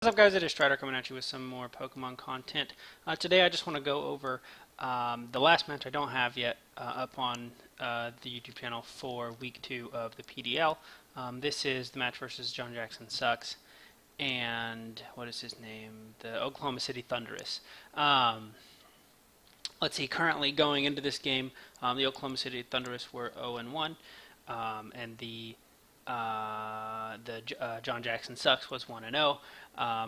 What's up, guys? It is Strider coming at you with some more Pokemon content. Today I just want to go over the last match I don't have yet up on the YouTube channel for week 2 of the PDL. This is the match versus JonJacksonSucks and what is his name? The Oklahoma City Thundurus. Let's see, currently going into this game, the Oklahoma City Thundurus were 0-1, and the JonJacksonSucks was 1-0.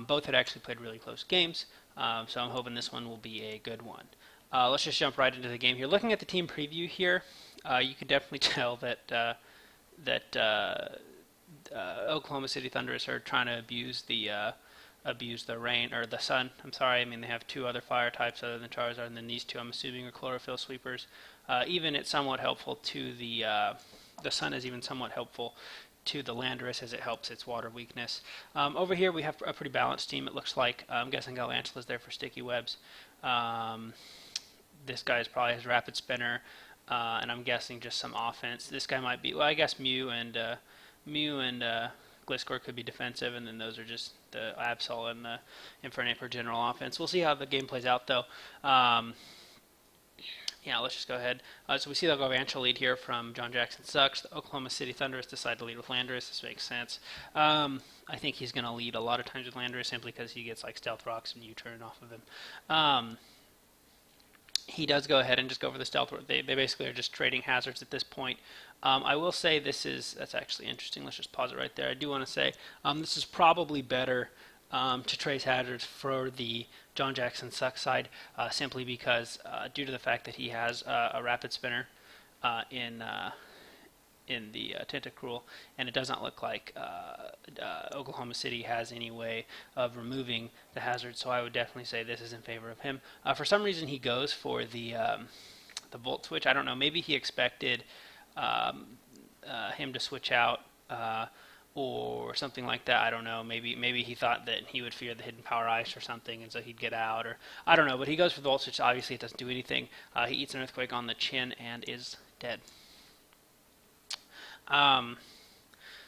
Both had actually played really close games, so I'm hoping this one will be a good one. Let's just jump right into the game here. Looking at the team preview here, you can definitely tell that Oklahoma City Thundurus are trying to abuse the rain, or the sun. I'm sorry. I mean, they have two other fire types other than Charizard, and then these two I'm assuming are chlorophyll sweepers. Even it's somewhat helpful to the sun is even somewhat helpful to the Landorus as it helps its water weakness. Over here we have a pretty balanced team. It looks like I'm guessing Galantula's there for sticky webs. This guy is probably his rapid spinner, and I'm guessing just some offense. This guy might be, well, I guess Mew and Gliscor could be defensive, and then those are just the Absol and the Infernape for general offense. We'll see how the game plays out, though. Yeah, let's just go ahead. So we see the Galvantula lead here from JonJacksonSucks. The Oklahoma City Thundurus decide to lead with Landorus. This makes sense. I think he's going to lead a lot of times with Landorus simply because he gets like Stealth Rocks and U-turn off of him. He does go ahead and just go for the Stealth Rock. They basically are just trading hazards at this point. I will say that's actually interesting. Let's just pause it right there. I do want to say this is probably better to trace hazards for the JonJacksonSucks side, simply because due to the fact that he has a rapid spinner in the Tentacruel, and it does not look like Oklahoma City has any way of removing the hazard, so I would definitely say this is in favor of him. For some reason he goes for the Volt Switch. I don't know, maybe he expected him to switch out or something like that. I don't know. Maybe he thought that he would fear the hidden power ice or something, and so he'd get out, or I don't know. But he goes for the Volt Switch. Obviously, it doesn't do anything. He eats an Earthquake on the chin and is dead.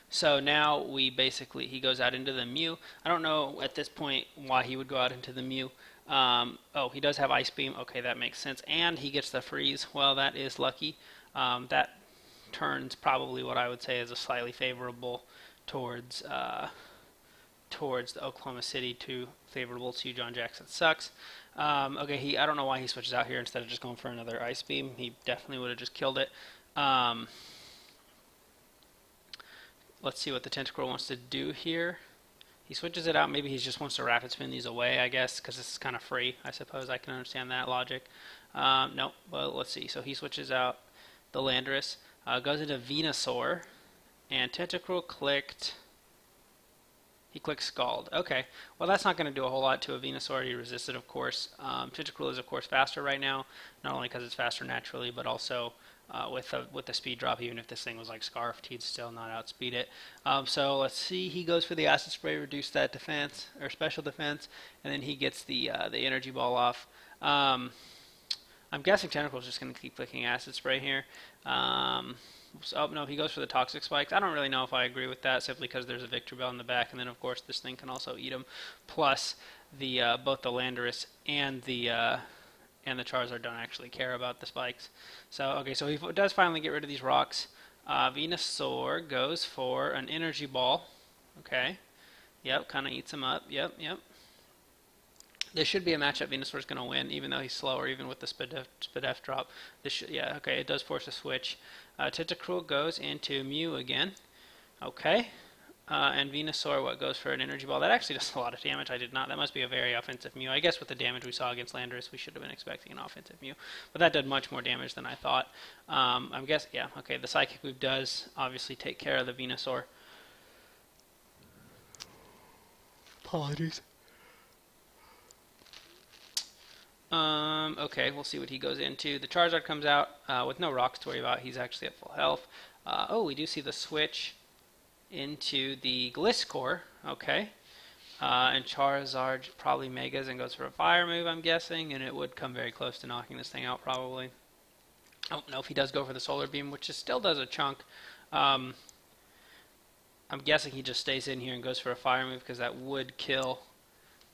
So now he goes out into the Mew. I don't know at this point why he would go out into the Mew. Oh, he does have Ice Beam. Okay, that makes sense. And he gets the Freeze. Well, that is lucky. That turns probably what I would say is a slightly favorable towards the Oklahoma City, favorable to JonJacksonSucks. Okay, I don't know why he switches out here instead of just going for another Ice Beam. He definitely would have just killed it. Let's see what the Tentacruel wants to do here. He switches it out. Maybe he just wants to rapid spin these away, I guess, because this is kind of free. I suppose I can understand that logic. Nope. Well, let's see. So he switches out the Landorus, goes into Venusaur, and Tentacruel clicked. He clicked Scald. Okay. Well, that's not going to do a whole lot to a Venusaur. He resisted, of course. Tentacruel is, of course, faster right now, not only because it's faster naturally, but also with the speed drop. Even if this thing was like Scarfed, he'd still not outspeed it. So let's see. He goes for the Acid Spray, reduce that defense or special defense, and then he gets the Energy Ball off. I'm guessing Tentacruel's just going to keep clicking Acid Spray here. Oh, no, he goes for the Toxic Spikes. I don't really know if I agree with that, simply because there's a Victory Bell in the back, and then, of course, this thing can also eat him. Plus, both the Landorus and the Charizard don't actually care about the spikes. So, okay, so he does finally get rid of these rocks. Venusaur goes for an Energy Ball. Okay. Yep, kind of eats him up. Yep. This should be a matchup Venusaur's going to win, even though he's slower, even with the Spadef drop. Yeah, okay, it does force a switch. Tentacruel goes into Mew again. Okay. And Venusaur, goes for an Energy Ball. That actually does a lot of damage. That must be a very offensive Mew. I guess with the damage we saw against Landorus, we should have been expecting an offensive Mew. But that did much more damage than I thought. I'm guessing, yeah, okay, the Psychic Move does obviously take care of the Venusaur. Apologies. Okay, we'll see what he goes into. The Charizard comes out with no rocks to worry about. He's actually at full health. Oh, we do see the switch into the Gliscor. Okay. And Charizard probably Megas and goes for a Fire move, I'm guessing, and it would come very close to knocking this thing out probably. Oh, no, if he does go for the Solar Beam, which still does a chunk. I'm guessing he just stays in here and goes for a Fire move because that would kill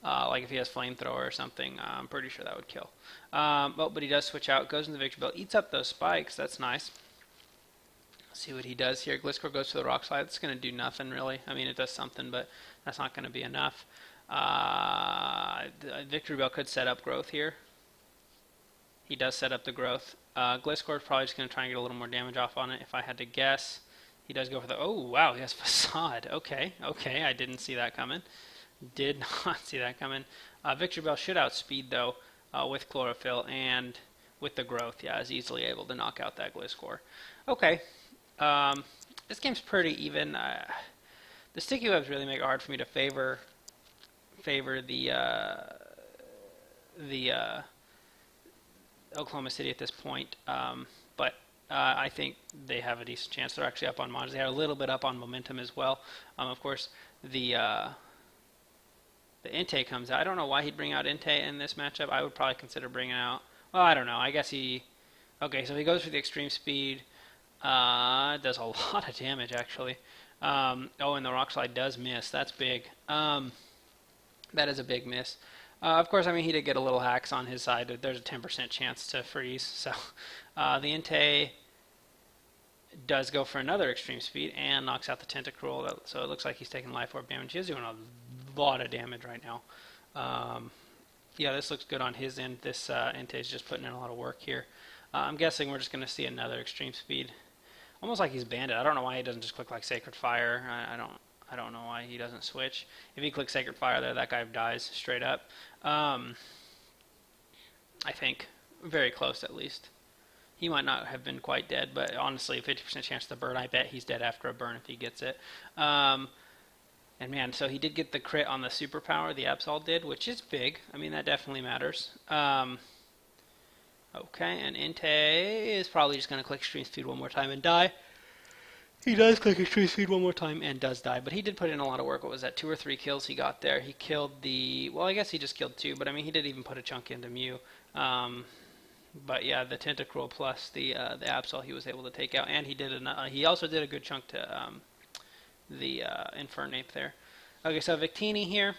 Like if he has flamethrower or something, I'm pretty sure that would kill. But he does switch out, goes into the victory belt, eats up those spikes. That's nice. Let's see what he does here. Gliscor goes to the rock slide. It's going to do nothing really. I mean, it does something, but that's not going to be enough. Victory belt could set up growth here. He does set up the growth. Gliscor is probably just going to try and get a little more damage off on it. If I had to guess, he does go for the. Oh wow, he has facade. Okay, I didn't see that coming. Did not see that coming. Victory Bell should outspeed though with Chlorophyll and with the growth. Yeah, is easily able to knock out that Gliscor. Okay, this game's pretty even. The sticky webs really make it hard for me to favor the Oklahoma City at this point. But I think they have a decent chance. They're actually up on mods. They are a little bit up on momentum as well. Of course, the Entei comes out. I don't know why he'd bring out Entei in this matchup. I would probably consider bringing out. Well, I don't know. I guess he. Okay, so he goes for the extreme speed. Does a lot of damage actually. Oh, and the rock slide does miss. That's big. That is a big miss. Of course, I mean, he did get a little hacks on his side. There's a 10% chance to freeze. So the Entei does go for another extreme speed and knocks out the Tentacruel. So it looks like he's taking life orb damage. He's doing a lot of damage right now. Yeah, this looks good on his end. This Entei is just putting in a lot of work here. I'm guessing we're just going to see another extreme speed. Almost like he's banded. I don't know why he doesn't just click like Sacred Fire. I don't know why he doesn't switch. If he clicks Sacred Fire there, that guy dies straight up. I think. Very close, at least. He might not have been quite dead, but honestly, 50% chance of the burn. I bet he's dead after a burn if he gets it. And man, so he did get the crit on the superpower, the Absol did, which is big. I mean, that definitely matters. Okay, and Entei is probably just going to click Extreme Speed one more time and die. He does click Extreme Speed one more time and does die, but he did put in a lot of work. What was that, 2 or 3 kills he got there? He killed the, well, I guess he just killed 2, but I mean, he did even put a chunk into Mew. But yeah, the Tentacruel plus the Absol he was able to take out, and he also did a good chunk to the Infernape there. Okay, so Victini here,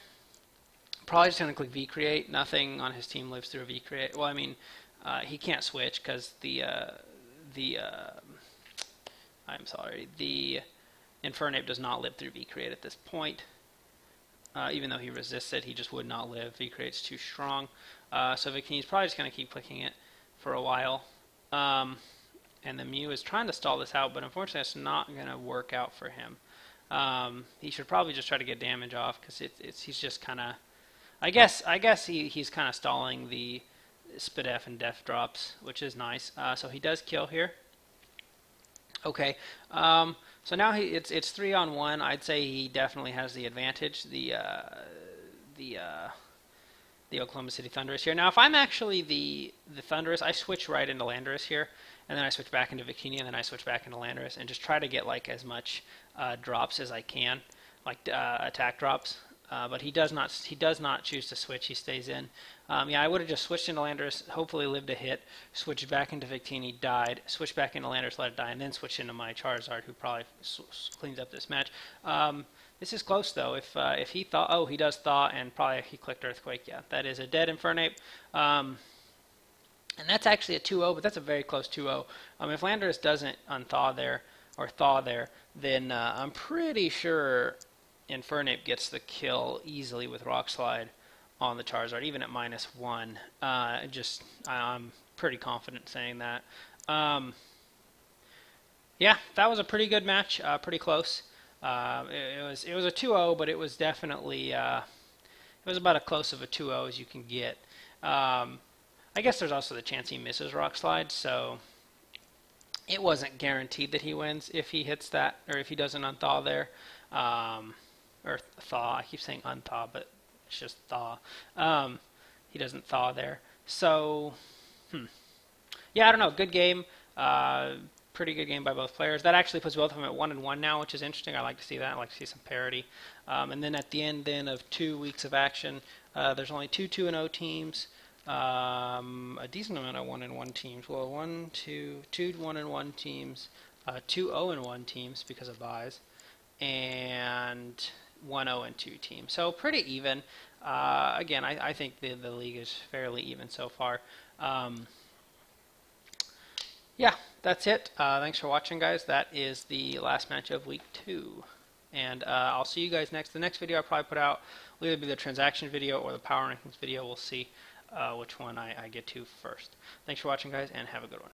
probably just going to click V-Create. Nothing on his team lives through a V-Create. Well, I mean, he can't switch because the Infernape does not live through V-Create at this point. Even though he resists it, he just would not live. V-Create's too strong. So Victini's probably just going to keep clicking it for a while. And the Mew is trying to stall this out, but unfortunately it's not going to work out for him. He should probably just try to get damage off because he's just kind of... I guess he's kind of stalling the Spadef and Def drops, which is nice. So he does kill here. Okay, so now it's 3-on-1. I'd say he definitely has the advantage. The Oklahoma City Thundurus here. Now, if I'm actually the Thundurus, I switch right into Landorus here, and then I switch back into Victini, and then I switch back into Landorus, and just try to get like as much drops as I can, like attack drops. But he does not choose to switch. He stays in. Yeah, I would have just switched into Landorus, hopefully lived a hit, switched back into Victini, died, switched back into Landorus, let it die, and then switched into my Charizard, who probably cleans up this match. This is close, though. If he thaw... Oh, he does thaw, and probably he clicked Earthquake. Yeah, that is a dead Infernape. And that's actually a 2-0, but that's a very close 2-0. If Landorus doesn't unthaw there, or thaw there, then I'm pretty sure Infernape gets the kill easily with Rock Slide on the Charizard, even at -1. I'm pretty confident saying that. Yeah, that was a pretty good match, pretty close. It was a 2-0, but it was definitely it was about as close of a 2-0 as you can get. I guess there's also the chance he misses Rock Slide, so it wasn't guaranteed that he wins if he hits that, or if he doesn't unthaw there. Or thaw, I keep saying unthaw, but it's just thaw. He doesn't thaw there. So, yeah, I don't know. Good game. Pretty good game by both players. That actually puts both of them at 1-1 now, which is interesting. I like to see that. I like to see some parity. And then at the end then of 2 weeks of action, there's only 2 2-0 teams. A decent amount of 1-1 teams. Well, 2 1-1 teams, 2 0-1 teams because of buys, and 1-0-2 teams. So pretty even. Again, I think the league is fairly even so far. Yeah, that's it. Thanks for watching, guys. That is the last match of week 2. And I'll see you guys next. The next video I'll probably put out will either be the transaction video or the power rankings video. We'll see which one I get to first. Thanks for watching, guys, and have a good one.